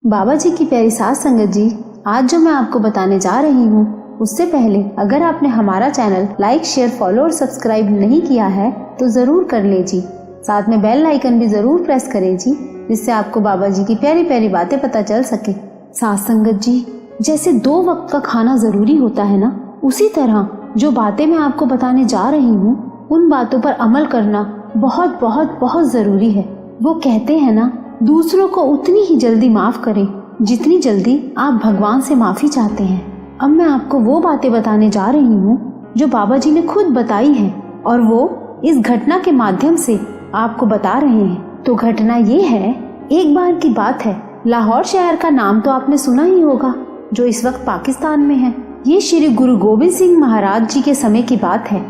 बाबा जी की प्यारी साथ संगत जी, आज जो मैं आपको बताने जा रही हूँ उससे पहले अगर आपने हमारा चैनल लाइक, शेयर, फॉलो और सब्सक्राइब नहीं किया है तो जरूर कर ले जी। साथ में बेल आइकन भी जरूर प्रेस करें जी, जिससे आपको बाबा जी की प्यारी प्यारी बातें पता चल सके। साथ संगत जी, जैसे 2 वक्त का खाना जरूरी होता है ना, उसी तरह जो बातें मैं आपको बताने जा रही हूँ उन बातों पर अमल करना बहुत बहुत बहुत जरूरी है। वो कहते हैं ना, दूसरों को उतनी ही जल्दी माफ करें जितनी जल्दी आप भगवान से माफी चाहते हैं। अब मैं आपको वो बातें बताने जा रही हूँ जो बाबा जी ने खुद बताई है और वो इस घटना के माध्यम से आपको बता रहे हैं। तो घटना ये है, एक बार की बात है, लाहौर शहर का नाम तो आपने सुना ही होगा, जो इस वक्त पाकिस्तान में है। ये श्री गुरु गोविंद सिंह महाराज जी के समय की बात है।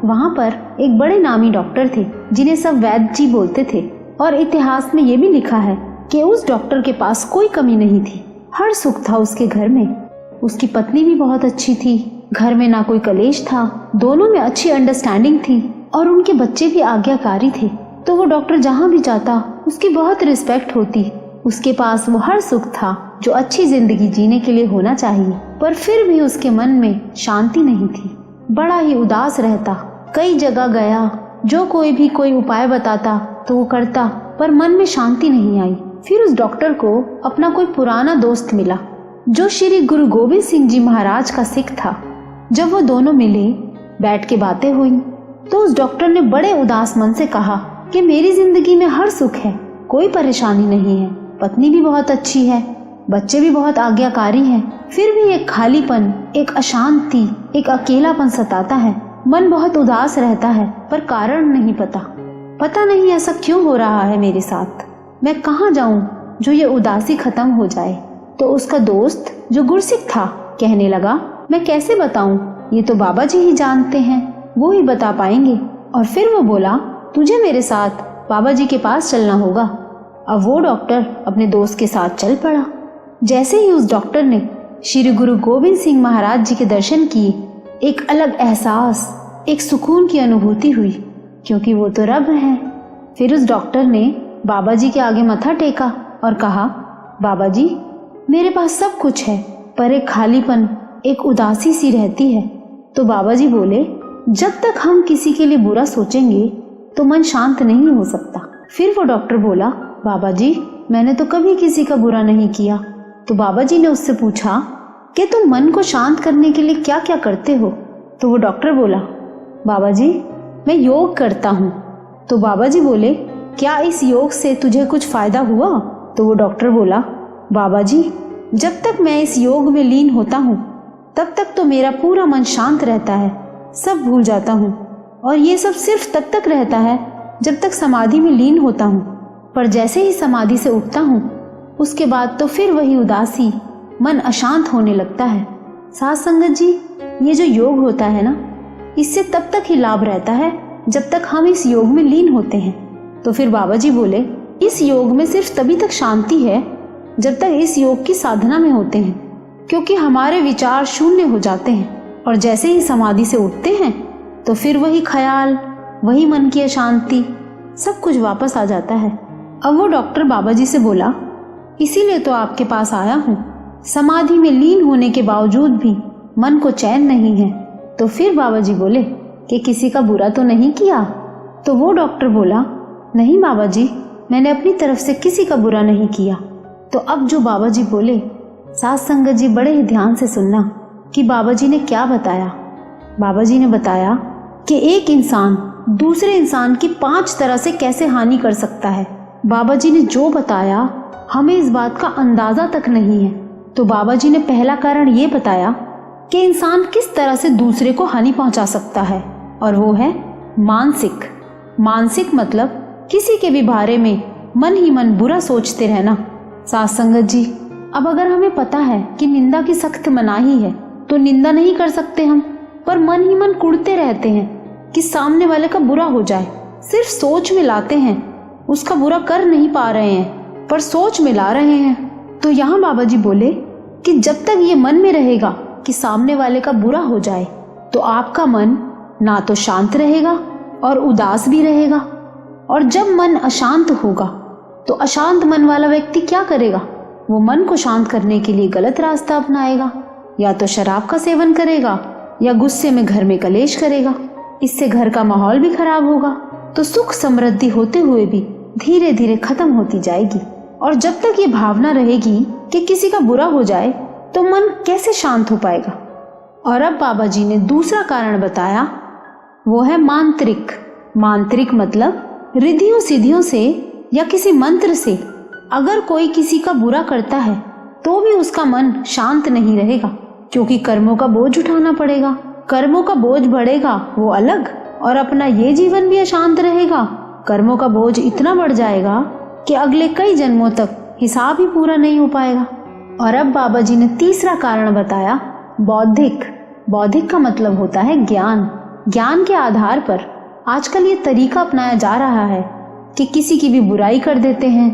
वहाँ पर एक बड़े नामी डॉक्टर थे जिन्हें सब वैद्य जी बोलते थे और इतिहास में ये भी लिखा है कि उस डॉक्टर के पास कोई कमी नहीं थी, हर सुख था उसके घर में। उसकी पत्नी भी बहुत अच्छी थी, घर में ना कोई कलेश था, दोनों में अच्छी अंडरस्टैंडिंग थी और उनके बच्चे भी आज्ञाकारी थे। तो वो डॉक्टर जहाँ भी जाता उसकी बहुत रिस्पेक्ट होती। उसके पास वो हर सुख था जो अच्छी जिंदगी जीने के लिए होना चाहिए, पर फिर भी उसके मन में शांति नहीं थी। बड़ा ही उदास रहता, कई जगह गया, जो कोई उपाय बताता तो वो करता, पर मन में शांति नहीं आई। फिर उस डॉक्टर को अपना कोई पुराना दोस्त मिला जो श्री गुरु गोविंद सिंह जी महाराज का सिख था। जब वो दोनों मिले, बैठ के बातें हुई, तो उस डॉक्टर ने बड़े उदास मन से कहा कि मेरी जिंदगी में हर सुख है, कोई परेशानी नहीं है, पत्नी भी बहुत अच्छी है, बच्चे भी बहुत आज्ञाकारी हैं, फिर भी एक खालीपन, एक अशांति, एक अकेलापन सताता है। मन बहुत उदास रहता है, पर कारण नहीं पता नहीं ऐसा क्यों हो रहा है मेरे साथ। मैं कहाँ जाऊं जो ये उदासी खत्म हो जाए। तो उसका दोस्त जो गुरसिख था कहने लगा, मैं कैसे बताऊं, ये तो बाबा जी ही जानते हैं, वो ही बता पाएंगे। और फिर वो बोला, तुझे मेरे साथ बाबा जी के पास चलना होगा। अब वो डॉक्टर अपने दोस्त के साथ चल पड़ा। जैसे ही उस डॉक्टर ने श्री गुरु गोविंद सिंह महाराज जी के दर्शन किए, एक अलग एहसास, एक सुकून की अनुभूति हुई, क्योंकि वो तो रब हैं। फिर उस डॉक्टर ने बाबा जी के आगे मत्था टेका और कहा, बाबा जी, मेरे पास सब कुछ है, पर एक खालीपन, एक उदासी सी रहती है। तो बाबा जी बोले, जब तक हम किसी के लिए बुरा सोचेंगे तो मन शांत नहीं हो सकता। फिर वो डॉक्टर बोला, बाबा जी, मैंने तो कभी किसी का बुरा नहीं किया। तो बाबा जी ने उससे पूछा कि तुम मन को शांत करने के लिए क्या क्या करते हो। तो वो डॉक्टर बोला, बाबा जी, मैं योग करता हूँ। तो बाबा जी बोले, क्या इस योग से तुझे कुछ फायदा हुआ? तो वो डॉक्टर बोला, बाबा जी, जब तक मैं इस योग में लीन होता हूँ तब तक तो मेरा पूरा मन शांत रहता है, सब भूल जाता हूँ, और ये सब सिर्फ तब तक रहता है जब तक समाधि में लीन होता हूँ, पर जैसे ही समाधि से उठता हूँ उसके बाद तो फिर वही उदासी, मन अशांत होने लगता है। साथ संगत जी, ये जो योग होता है ना, इससे तब तक ही लाभ रहता है जब तक हम इस योग में लीन होते हैं। तो फिर बाबा जी बोले, इस योग में सिर्फ तभी तक शांति है जब तक इस योग की साधना में होते हैं, क्योंकि हमारे विचार शून्य हो जाते हैं, और जैसे ही समाधि से उठते हैं तो फिर वही ख्याल, वही मन की अशांति, सब कुछ वापस आ जाता है। अब वो डॉक्टर बाबा जी से बोला, इसीलिए तो आपके पास आया हूँ, समाधि में लीन होने के बावजूद भी मन को चैन नहीं है। तो फिर बाबा जी बोले कि किसी का बुरा तो नहीं किया? तो वो डॉक्टर बोला, नहीं बाबा जी, मैंने अपनी तरफ से किसी का बुरा नहीं किया। तो अब जो बाबा जी बोले, साथ संगत जी बड़े ही ध्यान से सुनना कि बाबा जी ने क्या बताया। बाबा जी ने बताया कि एक इंसान दूसरे इंसान की 5 तरह से कैसे हानि कर सकता है। बाबा जी ने जो बताया हमें इस बात का अंदाजा तक नहीं है। तो बाबा जी ने पहला कारण ये बताया कि इंसान किस तरह से दूसरे को हानि पहुंचा सकता है, और वो है मानसिक। मानसिक मतलब किसी के भी बारे में मन ही मन बुरा सोचते रहना। साथ संगत जी, अब अगर हमें पता है कि निंदा की सख्त मनाही है तो निंदा नहीं कर सकते हम, पर मन ही मन कुढ़ते रहते हैं कि सामने वाले का बुरा हो जाए। सिर्फ सोच में लाते हैं, उसका बुरा कर नहीं पा रहे हैं, पर सोच में ला रहे हैं। तो यहाँ बाबा जी बोले कि जब तक ये मन में रहेगा कि सामने वाले का बुरा हो जाए, तो आपका मन ना तो शांत रहेगा और उदास भी रहेगा। और जब मन अशांत होगा तो अशांत मन वाला व्यक्ति क्या करेगा? वो मन को शांत करने के लिए गलत रास्ता अपनाएगा, या तो शराब का सेवन करेगा या गुस्से में घर में कलेश करेगा। इससे घर का माहौल भी खराब होगा, तो सुख समृद्धि होते हुए भी धीरे धीरे खत्म होती जाएगी। और जब तक ये भावना रहेगी कि किसी का बुरा हो जाए तो मन कैसे शांत हो पाएगा। और अब बाबा जी ने दूसरा कारण बताया, वो है मांत्रिक। मांत्रिक मतलब रिद्धियों सिद्धियों से या किसी मंत्र से अगर कोई किसी का बुरा करता है तो भी उसका मन शांत नहीं रहेगा, क्योंकि कर्मों का बोझ उठाना पड़ेगा। कर्मों का बोझ बढ़ेगा वो अलग, और अपना ये जीवन भी अशांत रहेगा। कर्मों का बोझ इतना बढ़ जाएगा कि अगले कई जन्मों तक हिसाब ही पूरा नहीं हो पाएगा। और अब बाबा जी ने तीसरा कारण बताया, बौद्धिक। बौद्धिक का मतलब होता है ज्ञान। ज्ञान के आधार पर आजकल ये तरीका अपनाया जा रहा है कि किसी की भी बुराई कर देते हैं,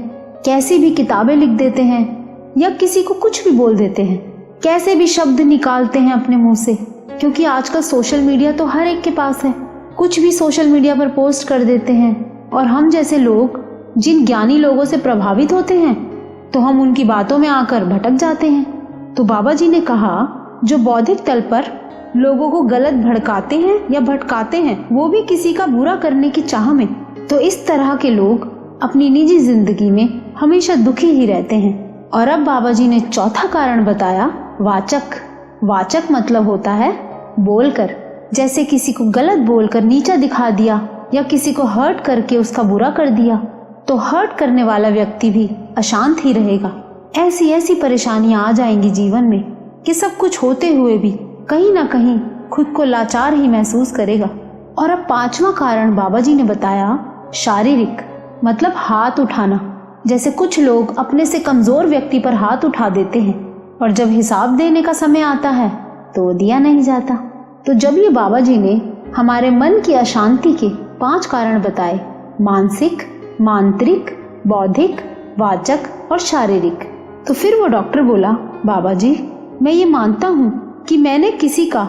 कैसी भी किताबें लिख देते हैं, या किसी को कुछ भी बोल देते हैं, कैसे भी शब्द निकालते हैं अपने मुंह से, क्योंकि आजकल सोशल मीडिया तो हर एक के पास है। कुछ भी सोशल मीडिया पर पोस्ट कर देते हैं, और हम जैसे लोग जिन ज्ञानी लोगों से प्रभावित होते हैं तो हम उनकी बातों में आकर भटक जाते हैं। तो बाबा जी ने कहा, जो बौद्धिक तल पर लोगों को गलत भड़काते हैं या भटकाते हैं, वो भी किसी का बुरा करने की चाह में, तो इस तरह के लोग अपनी निजी जिंदगी में हमेशा दुखी ही रहते हैं। और अब बाबा जी ने चौथा कारण बताया, वाचक। वाचक मतलब होता है बोलकर। जैसे किसी को गलत बोलकर नीचा दिखा दिया या किसी को हर्ट करके उसका बुरा कर दिया, तो हर्ट करने वाला व्यक्ति भी अशांत ही रहेगा। ऐसी ऐसी परेशानियां आ जाएंगी जीवन में कि सब कुछ होते हुए भी कहीं ना कहीं खुद को लाचार ही महसूस करेगा। और अब पांचवा कारण बाबा जी ने बताया, शारीरिक मतलब हाथ उठाना। जैसे कुछ लोग अपने से कमजोर व्यक्ति पर हाथ उठा देते हैं, और जब हिसाब देने का समय आता है तो दिया नहीं जाता। तो जब ये बाबा जी ने हमारे मन की अशांति के 5 कारण बताए, मानसिक, मांत्रिक, बौद्धिक, वाचक और शारीरिक, तो फिर वो डॉक्टर बोला, बाबा जी मैं ये मानता हूँ कि मैंने किसी का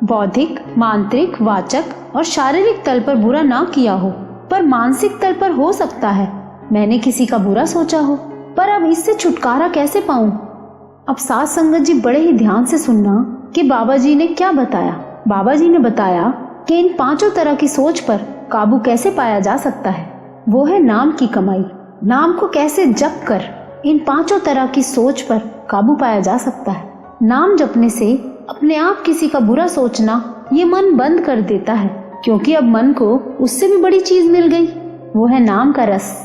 बौद्धिक, मांत्रिक, वाचक और शारीरिक तल पर बुरा ना किया हो, पर मानसिक तल पर हो सकता है मैंने किसी का बुरा सोचा हो। पर अब इससे छुटकारा कैसे पाऊं? अब साथ संगत जी बड़े ही ध्यान से सुनना कि बाबा जी ने क्या बताया। बाबा जी ने बताया कि इन 5 तरह की सोच पर काबू कैसे पाया जा सकता है। वो है नाम की कमाई। नाम को कैसे जप कर इन 5 तरह की सोच पर काबू पाया जा सकता है। नाम जपने से अपने आप किसी का बुरा सोचना ये मन बंद कर देता है, क्योंकि अब मन को उससे भी बड़ी चीज मिल गई, वो है नाम का रस।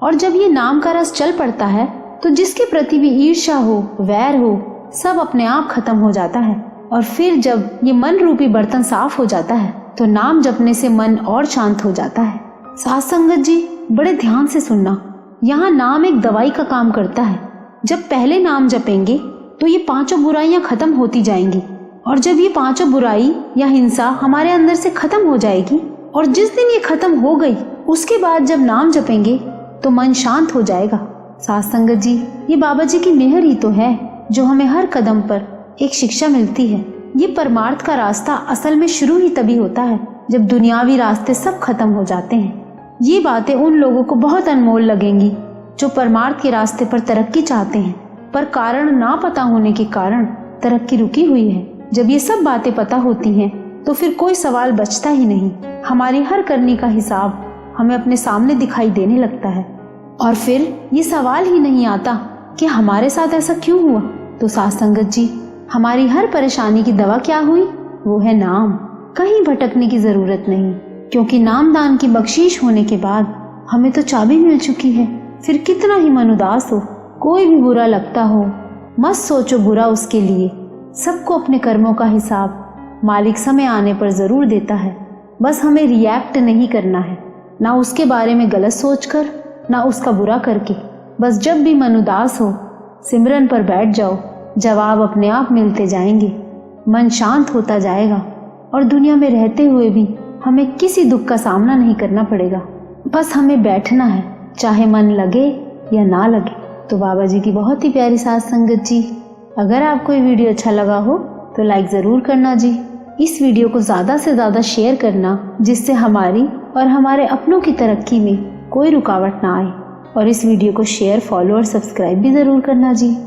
और जब ये नाम का रस चल पड़ता है तो जिसके प्रति भी ईर्ष्या हो, वैर हो, सब अपने आप खत्म हो जाता है। और फिर जब ये मन रूपी बर्तन साफ हो जाता है तो नाम जपने से मन और शांत हो जाता है। साथ संगत जी बड़े ध्यान से सुनना, यहाँ नाम एक दवाई का काम करता है। जब पहले नाम जपेंगे तो ये 5 बुराइयां खत्म होती जाएंगी, और जब ये 5 बुराई या हिंसा हमारे अंदर से खत्म हो जाएगी, और जिस दिन ये खत्म हो गई उसके बाद जब नाम जपेंगे तो मन शांत हो जाएगा। साथ संगत जी ये बाबा जी की मेहर ही तो है जो हमें हर कदम पर एक शिक्षा मिलती है। ये परमार्थ का रास्ता असल में शुरू ही तभी होता है जब दुनियावी रास्ते सब खत्म हो जाते हैं। ये बातें उन लोगों को बहुत अनमोल लगेंगी जो परमार्थ के रास्ते पर तरक्की चाहते हैं, पर कारण ना पता होने के कारण तरक्की रुकी हुई है। जब ये सब बातें पता होती हैं तो फिर कोई सवाल बचता ही नहीं। हमारी हर करनी का हिसाब हमें अपने सामने दिखाई देने लगता है, और फिर ये सवाल ही नहीं आता कि हमारे साथ ऐसा क्यों हुआ। तो साथ संगत जी हमारी हर परेशानी की दवा क्या हुई? वो है नाम। कहीं भटकने की जरूरत नहीं, क्योंकि नाम दान की बख्शीश होने के बाद हमें तो चाबी मिल चुकी है। फिर कितना ही मन उदास हो, कोई भी बुरा लगता हो, मत सोचो बुरा उसके लिए। सबको अपने कर्मों का हिसाब मालिक समय आने पर जरूर देता है। बस हमें रिएक्ट नहीं करना है, ना उसके बारे में गलत सोचकर, ना उसका बुरा करके। बस जब भी मन उदास हो सिमरन पर बैठ जाओ, जवाब अपने आप मिलते जाएंगे, मन शांत होता जाएगा, और दुनिया में रहते हुए भी हमें किसी दुख का सामना नहीं करना पड़ेगा। बस हमें बैठना है, चाहे मन लगे या ना लगे। तो बाबा जी की बहुत ही प्यारी साथ संगत जी, अगर आपको ये वीडियो अच्छा लगा हो तो लाइक ज़रूर करना जी। इस वीडियो को ज़्यादा से ज़्यादा शेयर करना, जिससे हमारी और हमारे अपनों की तरक्की में कोई रुकावट ना आए। और इस वीडियो को शेयर, फॉलो और सब्सक्राइब भी ज़रूर करना जी।